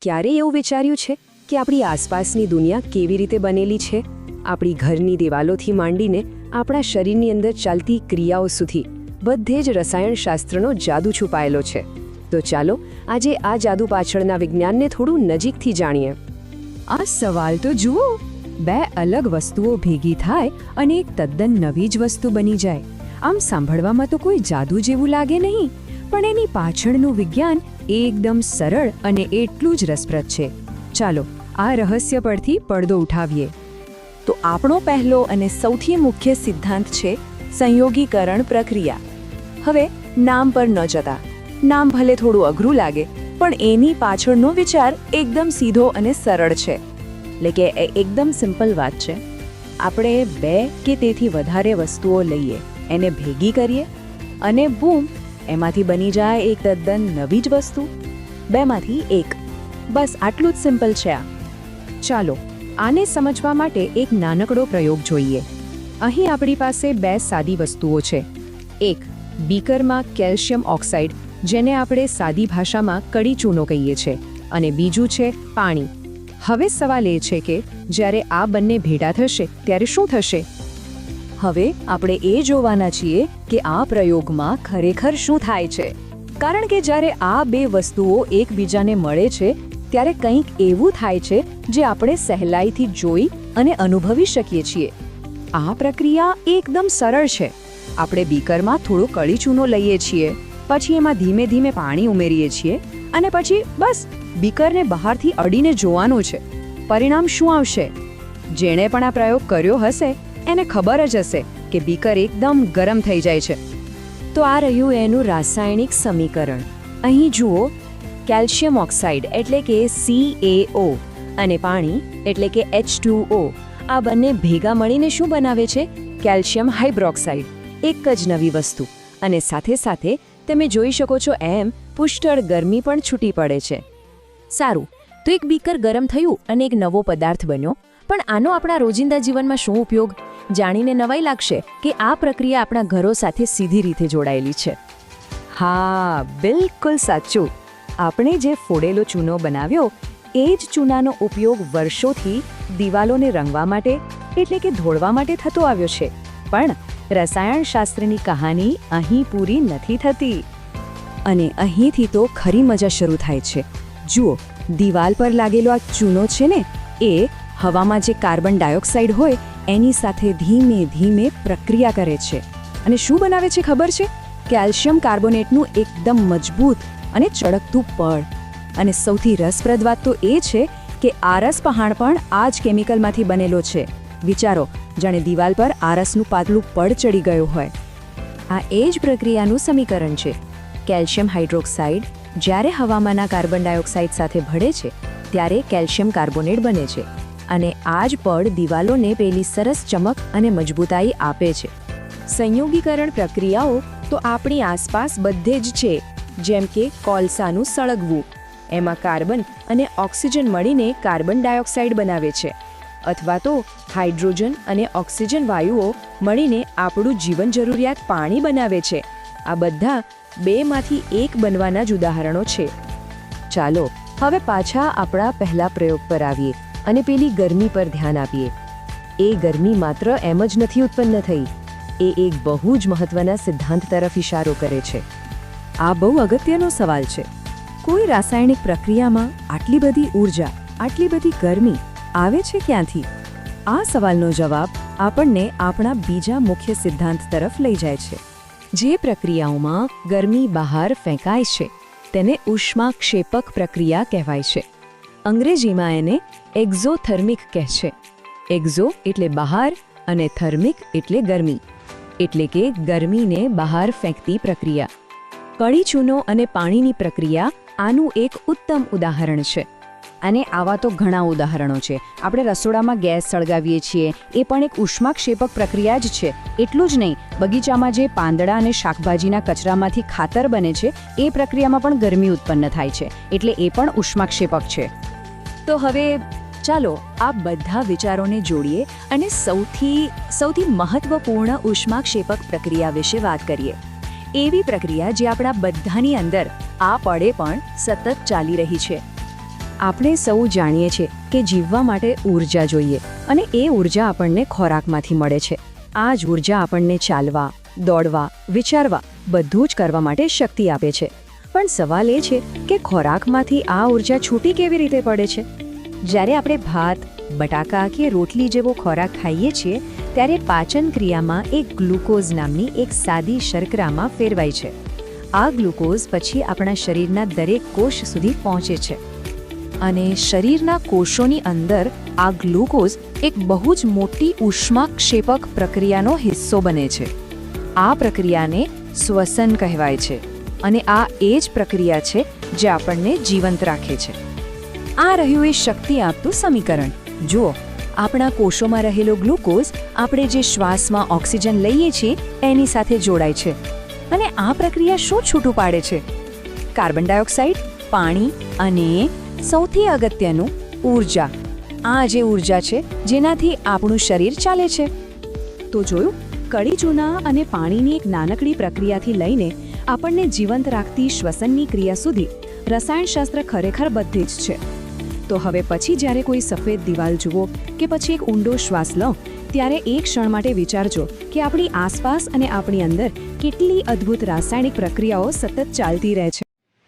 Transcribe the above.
ક્યારેય એવું વિચાર્યું છે કે આપણી આસપાસની દુનિયા કેવી રીતે બનેલી છે? આપણી ઘરની દિવાલોથી માંડીને આપણા શરીરની અંદર ચાલતી ક્રિયાઓ સુધી બધે જ રસાયણશાસ્ત્રનો જાદુ છુપાયેલો છે. તો ચાલો આજે આ જાદુ પાછળના વિજ્ઞાનને થોડું નજીકથી જાણીએ. આ સવાલ તો જુઓ, બે અલગ વસ્તુઓ ભેગી થાય અને એક તદ્દન નવી જ વસ્તુ બની જાય. આમ સાંભળવામાં તો કોઈ જાદુ જેવું લાગે નહીં, પણ એની પાછળનું વિજ્ઞાન એકદમ સરળ અને એટલું જ રસપ્રદ છે. ચાલો આ રહસ્ય પરથી પડદો ઉઠાવીએ. તો આપણો પહેલો અને સૌથી મુખ્ય સિદ્ધાંત છે સંયોગીકરણ પ્રક્રિયા. હવે નામ પર ન જતા, નામ ભલે થોડું અઘરું લાગે, પણ એની પાછળનો વિચાર એકદમ સીધો અને સરળ છે. એટલે કે એકદમ સિમ્પલ વાત છે. આપણે બે કે તેથી વધારે વસ્તુઓ લઈએ, એને ભેગી કરીએ અને બૂમ, એમાંથી બની જાય એક તદ્દન નવી જ વસ્તુ. બેમાંથી એક. બસ આટલું જ સિમ્પલ છે આ. ચાલો આને સમજવા માટે એક નાનકડો પ્રયોગ જોઈએ. અહીં આપણી પાસે બે સાદી વસ્તુઓ છે. એક બીકરમાં કેલ્શિયમ ઓક્સાઇડ, જેને આપણે સાદી ભાષામાં કડી ચૂનો કહીએ છીએ, અને બીજું છે પાણી. હવે સવાલ એ છે કે જ્યારે આ બંને ભેગા થશે ત્યારે શું થશે? હવે આપણે એ જોવાના છીએ કે આ પ્રયોગમાં ખરેખર શું થાય છે. કારણ કે જ્યારે આ બે વસ્તુઓ એકબીજાને મળે છે ત્યારે કંઈક એવું થાય છે જે આપણે સહેલાઈથી જોઈ અને અનુભવી શકીએ છીએ. આ પ્રક્રિયા એકદમ સરળ છે. આપણે બીકરમાં થોડો કળી ચૂનો લઈએ છીએ, પછી એમાં ધીમે ધીમે પાણી ઉમેરીએ છીએ અને પછી બસ બીકરને બહારથી અડીને જોવાનું છે. પરિણામ શું આવશે? જેણે પણ આ પ્રયોગ કર્યો હશે એને ખબર જ હશે કે બીકર એકદમ ગરમ થઈ જાય છે. તો આ રહ્યું એનું રાસાયણિક સમીકરણ. અહીં જુઓ, કેલ્શિયમ ઓક્સાઇડ એટલે કે CaO અને પાણી એટલે કે H2O, આ બંને ભેગા મળીને શું બનાવે છે? Calcium hydroxide. એક જ નવી વસ્તુ. અને સાથે સાથે તમે જોઈ શકો છો એમ પુષ્કળ ગરમી પણ છૂટી પડે છે. સારું, તો એક બીકર ગરમ થયું અને એક નવો પદાર્થ બન્યો, પણ આનો આપણા રોજિંદા જીવનમાં શું ઉપયોગ? જાણીને નવાઈ લાગશે કે આ પ્રક્રિયા આપણા ઘરો સાથે સીધી રીતે જોડાયેલી છે. હા, બિલકુલ સાચું. આપણે જે ફોડેલો ચૂનો બનાવ્યો એ જ ચૂનાનો ઉપયોગ વર્ષોથી દિવાલોને રંગવા માટે એટલે કે ધોળવા માટે થતો આવ્યો છે. પણ રસાયણશાસ્ત્રની કહાની અહીં પૂરી નથી થતી. અને અહીંથી તો ખરી મજા શરૂ થાય છે. જુઓ, દિવાલ પર લાગેલો આ ચૂનો છે ને, એ હવામાં જે કાર્બન ડાયોક્સાઇડ હોય એની સાથે ધીમે ધીમે પ્રક્રિયા કરે છે. અને શું બનાવે છે ખબર છે? કેલ્શિયમ કાર્બોનેટનું એકદમ મજબૂત અને ચળકતું પડ. અને સૌથી રસપ્રદ વાત તો એ છે કે આરસ પહાણ પણ આ જ કેમિકલમાંથી બનેલો છે. વિચારો, જાણે દિવાલ પર આરસનું પાતળું પડ ચડી ગયું હોય. આ એ જ પ્રક્રિયાનું સમીકરણ છે. કેલ્શિયમ હાઇડ્રોક્સાઇડ જ્યારે હવામાંના કાર્બન ડાયોક્સાઇડ સાથે ભળે છે ત્યારે કેલ્શિયમ કાર્બોનેટ બને છે. અને આ જ પડ દિવાલોને પેલી સરસ ચમક અને મજબૂતાઈ આપે છે. સંયોગીકરણ પ્રક્રિયાઓ તો આપણી આસપાસ બધે જ છે. જેમ કે કોલસાનું સળગવું, એમાં કાર્બન અને ઓક્સિજન મળીને કાર્બન ડાયોક્સાઇડ બનાવે છે. અથવા તો હાઇડ્રોજન અને ઓક્સિજન વાયુઓ મળીને આપણું જીવન જરૂરિયાત પાણી બનાવે છે. આ બધા બેમાંથી એક બનવાના જ ઉદાહરણો છે. ચાલો હવે પાછા આપણા પહેલા પ્રયોગ પર આવીએ અને પેલી ગરમી પર ધ્યાન આપીએ. એ ગરમી માત્ર એમ જ નથી ઉત્પન્ન થઈ, એ એક બહુ જ મહત્વના સિદ્ધાંત તરફ ઇશારો કરે છે. આ બહુ અગત્યનો સવાલ છે. કોઈ રાસાયણિક પ્રક્રિયામાં આટલી બધી ઊર્જા, આટલી બધી ગરમી આવે છે ક્યાંથી? આ સવાલનો જવાબ આપણને આપણા બીજા મુખ્ય સિદ્ધાંત તરફ લઈ જાય છે. જે પ્રક્રિયાઓમાં ગરમી બહાર ફેંકાય છે તેને ઉષ્માક્ષેપક પ્રક્રિયા કહેવાય છે. અંગ્રેજીમાં એને એક્ઝોથર્મિક કહે છે. એક્ઝો એટલે બહાર અને થર્મિક એટલે ગરમી, એટલે કે ગરમીને બહાર ફેંકતી પ્રક્રિયા. કળી ચૂનો અને પાણીની પ્રક્રિયા આનું એક ઉત્તમ ઉદાહરણ છે. અને આવા તો ઘણા ઉદાહરણો છે. આપણે રસોડામાં ગેસ સળગાવીએ છીએ, એ પણ એક ઉષ્માક્ષેપક પ્રક્રિયા જ છે. એટલું જ નહીં, બગીચામાં જે પાંદડા અને શાકભાજીના કચરામાંથી ખાતર બને છે એ પ્રક્રિયામાં પણ ગરમી ઉત્પન્ન થાય છે, એટલે એ પણ ઉષ્માક્ષેપક છે. તો હવે ચાલો આ બધા વિચારોને જોડીએ અને સૌથી મહત્વપૂર્ણ ઉષ્માક્ષેપક પ્રક્રિયા વિશે વાત કરીએ. એવી પ્રક્રિયા જે આપણા બધાની અંદર આ પળે પણ સતત ચાલી રહી છે. આપણે સૌ જાણીએ છીએ કે જીવવા માટે ઊર્જા જોઈએ અને એ ઊર્જા આપણને ખોરાકમાંથી મળે છે. આ જ ઊર્જા આપણને ચાલવા, દોડવા, વિચારવા બધું જ કરવા માટે શક્તિ આપે છે. પણ સવાલ એ છે કે ખોરાકમાંથી આ ઊર્જા છૂટી કેવી રીતે પડે છે? જ્યારે આપણે ભાત, બટાકા કે રોટલી જેવો ખોરાક ખાઈએ છીએ ત્યારે પાચન ક્રિયામાં એક ગ્લુકોઝ નામની એક સાદી શર્કરામાં ફેરવાય છે. આ ગ્લુકોઝ પછી આપણા શરીરના દરેક કોષ સુધી પહોંચે છે અને શરીરના કોષોની અંદર આ ગ્લુકોઝ એક બહુ જ મોટી ઉષ્માક્ષેપક પ્રક્રિયાનો હિસ્સો બને છે. આ પ્રક્રિયાને શ્વસન કહેવાય છે અને આ એ જ પ્રક્રિયા છે જે આપણને જીવંત રાખે છે. આ રહ્યું એ શક્તિ આપતું સમીકરણ. જુઓ, આપણા કોષોમાં રહેલો ગ્લુકોઝ આપણે જે શ્વાસમાં ઓક્સિજન લઈએ છીએ એની સાથે જોડાય છે અને આ પ્રક્રિયા શું છૂટું પાડે છે? કાર્બન ડાયોક્સાઇડ, પાણી અને સૌથી અગત્યનું ઊર્જા. આ જે ઊર્જા છે જેનાથી આપણું શરીર ચાલે છે. તો જોયું, કડી ચૂના અને પાણીની એક નાનકડી પ્રક્રિયાથી લઈને આપણને જીવંત રાખતી શ્વસનની ક્રિયા સુધી રસાયણશાસ્ત્ર ખરેખર બધે જ છે. તો હવે પછી જ્યારે કોઈ સફેદ દિવાલ જુઓ કે પછી એક ઊંડો શ્વાસ લો ત્યારે એક ક્ષણ માટે વિચારજો કે આપણી આસપાસ અને આપણી અંદર કેટલી અદ્ભુત રાસાયણિક પ્રક્રિયાઓ સતત ચાલતી રહે છે.